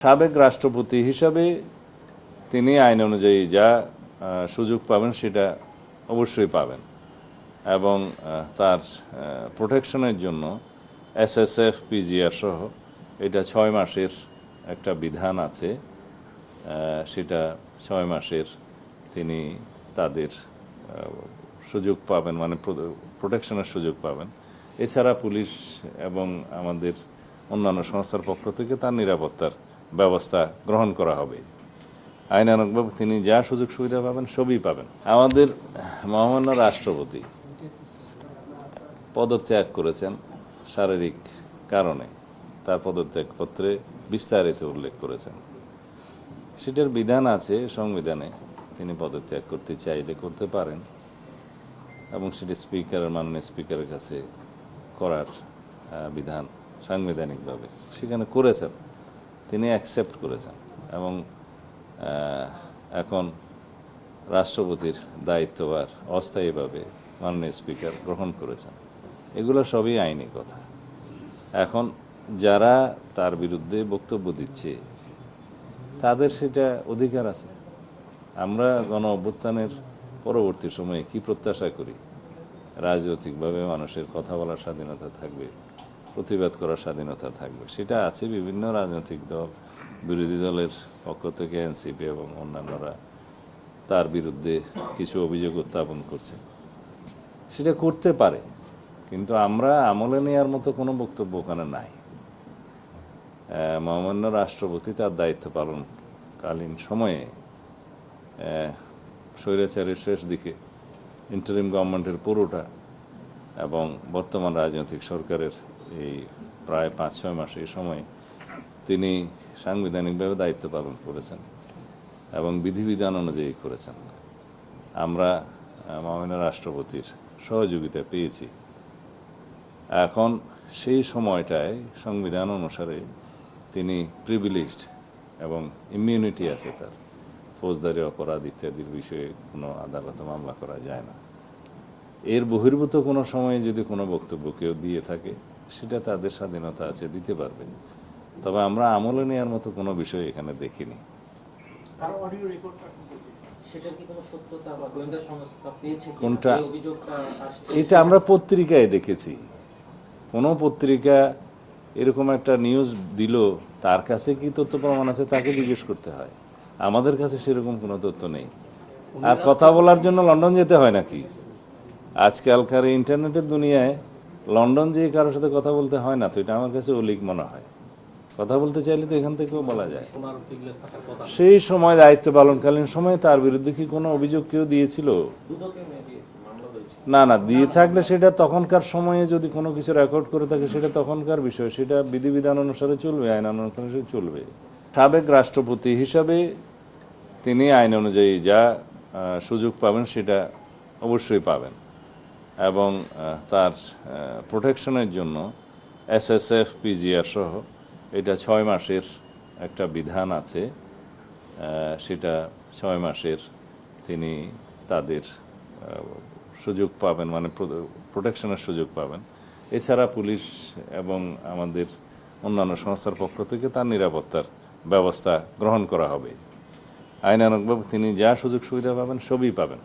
সাবেক রাষ্ট্রপতি হিসাবে তিনি আইন অনুযায়ী যা সুযোগ পাবেন সেটা অবশ্যই পাবেন এবং তার প্রোটেকশনের জন্য এসএসএফ পিজিআর সহ এটা 6 মাসের একটা বিধান আছে, সেটা 6 মাসের তিনি তাদের সুযোগ পাবেন, মানে প্রোটেকশনের সুযোগ পাবেন। এছাড়া পুলিশ এবং আমাদের অন্যান্য সংস্থার পক্ষ থেকে তার নিরাপত্তার ব্যবস্থা গ্রহণ করা হবে। আইনানুগভাবে তিনি যা সুযোগ সুবিধা পাবেন সবই পাবেন। আমাদের মহামান্য রাষ্ট্রপতি পদত্যাগ করেছেন শারীরিক কারণে, তার পদত্যাগপত্রে বিস্তারিত উল্লেখ করেছেন। সেটার বিধান আছে সংবিধানে, তিনি পদত্যাগ করতে চাইলে করতে পারেন এবং সেটি মাননীয় স্পিকারের কাছে করার বিধান সাংবিধানিকভাবে সেখানে করেছেন, তিনি অ্যাকসেপ্ট করেছেন এবং এখন রাষ্ট্রপতির দায়িত্বভার অস্থায়ীভাবে মাননীয় স্পিকার গ্রহণ করেছেন। এগুলো সবই আইনি কথা। এখন যারা তার বিরুদ্ধে বক্তব্য দিচ্ছে তাদের সেটা অধিকার আছে। আমরা গণ অভ্যুত্থানের পরবর্তী সময়ে কি প্রত্যাশা করি? রাজনৈতিকভাবে মানুষের কথা বলার স্বাধীনতা থাকবে, প্রতিবাদ করার স্বাধীনতা থাকবে, সেটা আছে। বিভিন্ন রাজনৈতিক দল, বিরোধী দলের পক্ষ থেকে এনসিপি এবং অন্যান্যরা তার বিরুদ্ধে কিছু অভিযোগ উত্থাপন করছে, সেটা করতে পারে, কিন্তু আমরা আমলে নেওয়ার মতো কোনো বক্তব্য ওখানে নাই। মহামান্য রাষ্ট্রপতি তার দায়িত্ব পালনকালীন সময়ে স্বৈরাচারের শেষ দিকে ইন্টারিম গভর্নমেন্টের পুরোটা এবং বর্তমান রাজনৈতিক সরকারের এই প্রায় 5-6 মাস এই সময় তিনি সাংবিধানিকভাবে দায়িত্ব পালন করেছেন এবং বিধিবিধান অনুযায়ী করেছেন। আমরা মহামান্য রাষ্ট্রপতির সহযোগিতা পেয়েছি। এখন সেই সময়টায় সংবিধান অনুসারে তিনি প্রিভিলেজড এবং ইমিউনিটি আছে তার, ফৌজদারি অপরাধ ইত্যাদির বিষয়ে কোনো আদালতে মামলা করা যায় না। এর বহির্ভূত কোনো সময়ে যদি কোনো বক্তব্য কেউ দিয়ে থাকে সেটা তাদের স্বাধীনতা আছে, দিতে পারবে। তবে আমরা আমলে নেওয়ার মতো কোনো বিষয় এখানে দেখিনি। কোনটা? এটা আমরা পত্রিকায় দেখেছি। কোনো পত্রিকা এরকম একটা নিউজ দিল, তার কাছে কি তথ্য প্রমাণ আছে তাকে জিজ্ঞেস করতে হয়। আমাদের কাছে সেরকম কোনো তথ্য নেই। আর কথা বলার জন্য লন্ডন যেতে হয় নাকি? আজকালকার ইন্টারনেটের দুনিয়ায় লন্ডন যেয়ে কারোর সাথে কথা বলতে হয় না, তো এটা আমার কাছে অলিক মনে হয়। কথা বলতে চাইলে তো এখান থেকেও বলা যায়। সেই সময় দায়িত্ব পালনকালীন সময়ে তার বিরুদ্ধে কি কোনো অভিযোগ কেউ দিয়েছিল? না, দিয়ে থাকলে সেটা তখনকার সময়ে যদি কোনো কিছু রেকর্ড করে থাকে সেটা তখনকার বিষয়, সেটা বিধিবিধান অনুসারে চলবে, আইন অনুসারে চলবে। সাবেক রাষ্ট্রপতি হিসাবে তিনি আইন অনুযায়ী যা সুযোগ পাবেন সেটা অবশ্যই পাবেন এবং তার প্রোটেকশনের জন্য এসএসএফ পিজিআর সহ এটা 6 মাসের একটা বিধান আছে, সেটা 6 মাসের তিনি তাদের সুযোগ পাবেন, মানে প্রোটেকশনের সুযোগ পাবেন। এছাড়া পুলিশ এবং আমাদের অন্যান্য সংস্থার পক্ষ থেকে তার নিরাপত্তার ব্যবস্থা গ্রহণ করা হবে। আইনানুগভাবে তিনি যা সুযোগ সুবিধা পাবেন সবই পাবেন।